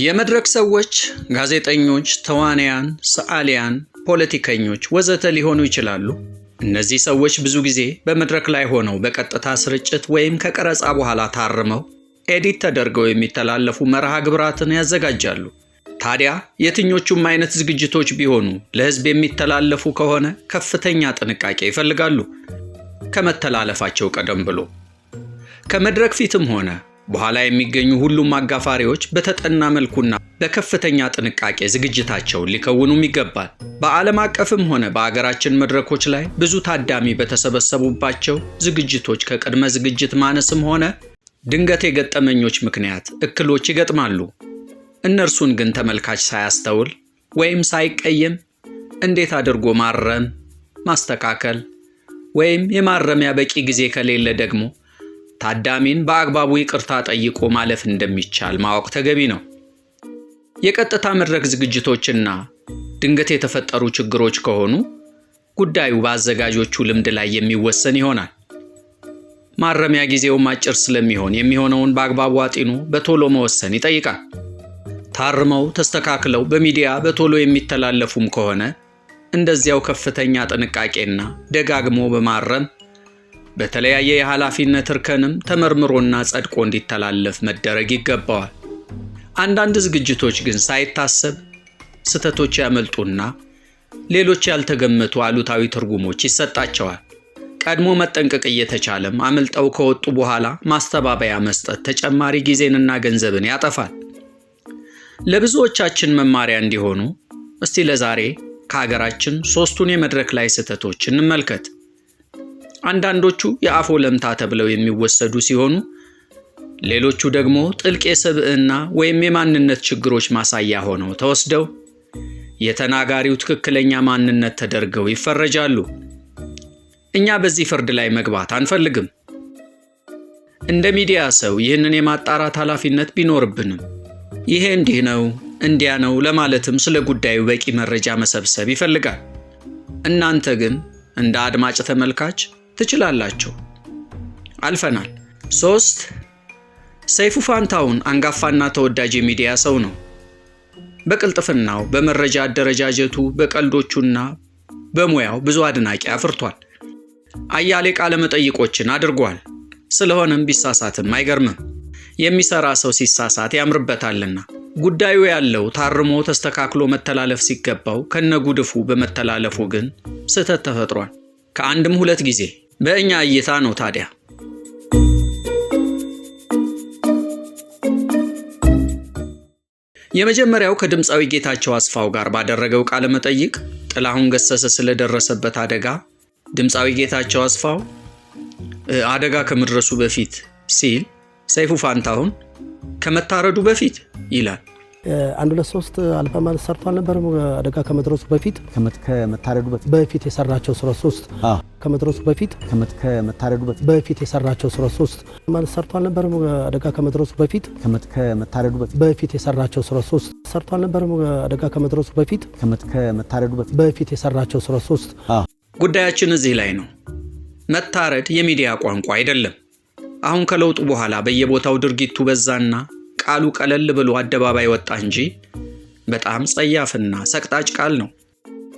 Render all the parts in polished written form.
የመድረክ ሰዎች፣ ጋዜጠኞች፣ ተዋናያን፣ ሰዓሊያን፣ ፖለቲከኞች ወዘተ ሊሆኑ ይችላሉ። እነዚህ ሰዎች ብዙ ጊዜ በመድረክ ላይ ሆነው በቀጥታ ስርጭት ወይም ከቀረጻ በኋላ ታርመው ኤዲት ተደርገው የሚተላለፉ መርሃ ግብራትን ያዘጋጃሉ። ታዲያ የትኞቹም አይነት ዝግጅቶች ቢሆኑ ለሕዝብ የሚተላለፉ ከሆነ ከፍተኛ ጥንቃቄ ይፈልጋሉ። ከመተላለፋቸው ቀደም ብሎ ከመድረክ ፊትም ሆነ በኋላ የሚገኙ ሁሉም አጋፋሪዎች በተጠና መልኩና በከፍተኛ ጥንቃቄ ዝግጅታቸውን ሊከውኑም ይገባል። በዓለም አቀፍም ሆነ በአገራችን መድረኮች ላይ ብዙ ታዳሚ በተሰበሰቡባቸው ዝግጅቶች ከቅድመ ዝግጅት ማነስም ሆነ ድንገት የገጠመኞች ምክንያት እክሎች ይገጥማሉ። እነርሱን ግን ተመልካች ሳያስተውል ወይም ሳይቀየም እንዴት አድርጎ ማረም፣ ማስተካከል ወይም የማረሚያ በቂ ጊዜ ከሌለ ደግሞ ታዳሚን በአግባቡ ይቅርታ ጠይቆ ማለፍ እንደሚቻል ማወቅ ተገቢ ነው። የቀጥታ መድረክ ዝግጅቶችና ድንገት የተፈጠሩ ችግሮች ከሆኑ ጉዳዩ በአዘጋጆቹ ልምድ ላይ የሚወሰን ይሆናል። ማረሚያ ጊዜውም አጭር ስለሚሆን የሚሆነውን በአግባቡ አጢኖ በቶሎ መወሰን ይጠይቃል። ታርመው ተስተካክለው በሚዲያ በቶሎ የሚተላለፉም ከሆነ እንደዚያው ከፍተኛ ጥንቃቄና ደጋግሞ በማረም በተለያየ የኃላፊነት እርከንም ተመርምሮና ጸድቆ እንዲተላለፍ መደረግ ይገባዋል። አንዳንድ ዝግጅቶች ግን ሳይታሰብ ስህተቶች ያመልጡና ሌሎች ያልተገመቱ አሉታዊ ትርጉሞች ይሰጣቸዋል። ቀድሞ መጠንቀቅ እየተቻለም አመልጠው ከወጡ በኋላ ማስተባበያ መስጠት ተጨማሪ ጊዜንና ገንዘብን ያጠፋል። ለብዙዎቻችን መማሪያ እንዲሆኑ እስቲ ለዛሬ ከሀገራችን 3ቱን የመድረክ ላይ ስህተቶች እንመልከት። አንዳንዶቹ የአፍ ወለምታ ተብለው የሚወሰዱ ሲሆኑ ሌሎቹ ደግሞ ጥልቅ የሰብዕና ወይም የማንነት ችግሮች ማሳያ ሆነው ተወስደው የተናጋሪው ትክክለኛ ማንነት ተደርገው ይፈረጃሉ። እኛ በዚህ ፍርድ ላይ መግባት አንፈልግም። እንደ ሚዲያ ሰው ይህንን የማጣራት ኃላፊነት ቢኖርብንም ይሄ እንዲህ ነው እንዲያ ነው ለማለትም ስለ ጉዳዩ በቂ መረጃ መሰብሰብ ይፈልጋል። እናንተ ግን እንደ አድማጭ ተመልካች ትችላላችሁ። አልፈናል። 3 ሰይፉ ፋንታሁን አንጋፋና ተወዳጅ የሚዲያ ሰው ነው። በቅልጥፍናው፣ በመረጃ አደረጃጀቱ፣ በቀልዶቹና በሙያው ብዙ አድናቂ አፍርቷል። አያሌ ቃለ መጠይቆችን አድርጓል። ስለሆነም ቢሳሳትም አይገርምም። የሚሰራ ሰው ሲሳሳት ያምርበታልና። ጉዳዩ ያለው ታርሞ ተስተካክሎ መተላለፍ ሲገባው ከነጉድፉ በመተላለፉ ግን ስህተት ተፈጥሯል። ከአንድም 2 ጊዜ በእኛ እይታ ነው። ታዲያ የመጀመሪያው ከድምፃዊ ጌታቸው አስፋው ጋር ባደረገው ቃለ መጠይቅ ጥላሁን ገሰሰ ስለደረሰበት አደጋ ድምፃዊ ጌታቸው አስፋው አደጋ ከመድረሱ በፊት ሲል ሰይፉ ፋንታሁን ከመታረዱ በፊት ይላል። 1-2-3 አልበም ሰርቷል ነበር። አደጋ ከመድረሱ በፊት ከመታረዱ በፊት የሰራቸው 3 ከመድረሱ በፊት ከመታረዱ በፊት የሰራቸው 3 ማለት ሰርቷል ነበር። አደጋ ከመድረሱ በፊት ከመታረዱ በፊት የሰራቸው 3 ሰርቷል ነበር። አደጋ ከመድረሱ በፊት ከመታረዱ በፊት የሰራቸው 3 ጉዳያችን እዚህ ላይ ነው። መታረድ የሚዲያ ቋንቋ አይደለም። አሁን ከለውጡ በኋላ በየቦታው ድርጊቱ በዛና ቃሉ ቀለል ብሎ አደባባይ ወጣ እንጂ በጣም ጸያፍና ሰቅጣጭ ቃል ነው።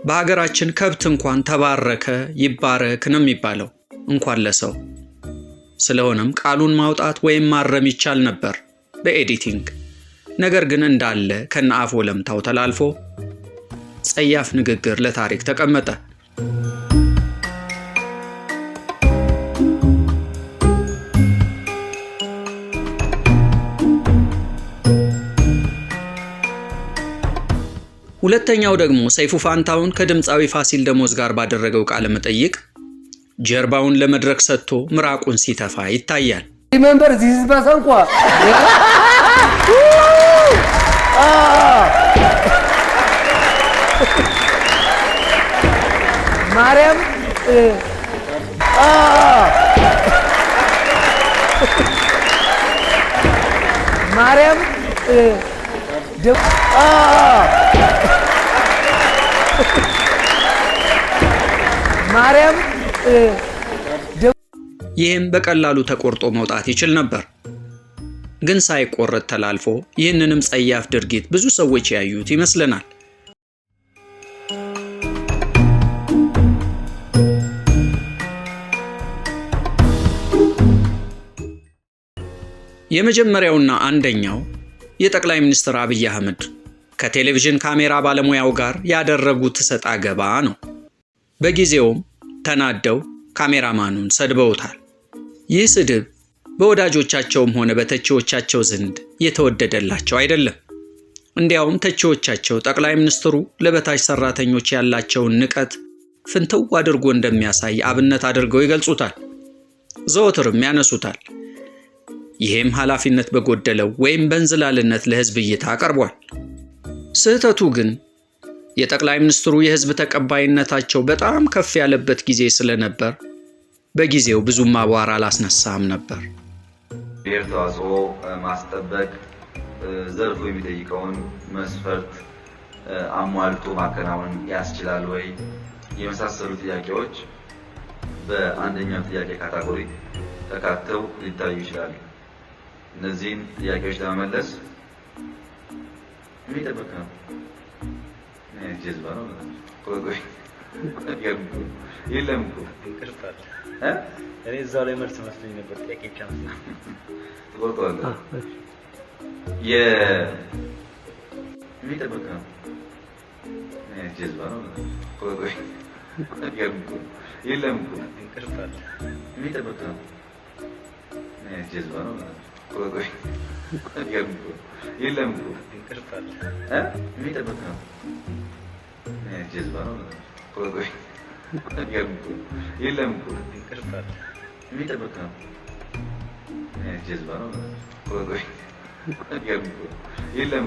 በሀገራችን ከብት እንኳን ተባረከ ይባረክ ነው የሚባለው እንኳን ለሰው። ስለሆነም ቃሉን ማውጣት ወይም ማረም ይቻል ነበር በኤዲቲንግ። ነገር ግን እንዳለ ከነ አፍ ወለምታው ተላልፎ ጸያፍ ንግግር ለታሪክ ተቀመጠ። ሁለተኛው ደግሞ ሰይፉ ፋንታሁን ከድምፃዊ ፋሲል ደሞዝ ጋር ባደረገው ቃለ መጠይቅ ጀርባውን ለመድረክ ሰጥቶ ምራቁን ሲተፋ ይታያል። ሪሜምበር ዚስ ባሳንኳ ማርያም ማርያም ማርያም ይህም በቀላሉ ተቆርጦ መውጣት ይችል ነበር። ግን ሳይቆረጥ ተላልፎ ይህንንም ጸያፍ ድርጊት ብዙ ሰዎች ያዩት ይመስለናል። የመጀመሪያውና አንደኛው የጠቅላይ ሚኒስትር አብይ አህመድ ከቴሌቪዥን ካሜራ ባለሙያው ጋር ያደረጉት ሰጣ ገባ ነው። በጊዜውም ተናደው ካሜራማኑን ሰድበውታል። ይህ ስድብ በወዳጆቻቸውም ሆነ በተቺዎቻቸው ዘንድ የተወደደላቸው አይደለም። እንዲያውም ተቺዎቻቸው ጠቅላይ ሚኒስትሩ ለበታች ሰራተኞች ያላቸውን ንቀት ፍንትው አድርጎ እንደሚያሳይ አብነት አድርገው ይገልጹታል። ዘወትርም ያነሱታል። ይሄም ኃላፊነት በጎደለው ወይም በእንዝላልነት ለህዝብ እይታ ቀርቧል። ስህተቱ ግን የጠቅላይ ሚኒስትሩ የህዝብ ተቀባይነታቸው በጣም ከፍ ያለበት ጊዜ ስለነበር በጊዜው ብዙም አቧራ አላስነሳም ነበር። ብሔር ተዋጽኦ ማስጠበቅ ዘርፉ የሚጠይቀውን መስፈርት አሟልቶ ማከናወን ያስችላል ወይ የመሳሰሉ ጥያቄዎች በአንደኛው ጥያቄ ካታጎሪ ተካተው ሊታዩ ይችላሉ። እነዚህን ጥያቄዎች ለመመለስ የሚጠበቅ ነው። ጀዝባ ነው። የለም እኔ እዛው ላይ መልስ መስሎኝ ነበር። ጥያቄ ብቻ መስሎኝ ትቆርጠዋለህ። የሚጠበቅ ነው። ጀዝባ ነው። የለም የሚጠበቅ ነው። ጀዝባ ነው። የለም የሚጠበቅ ነው። ጀዝባ ነው። የለም የሚጠበቅ ነው። ጀዝባ ነው። የለም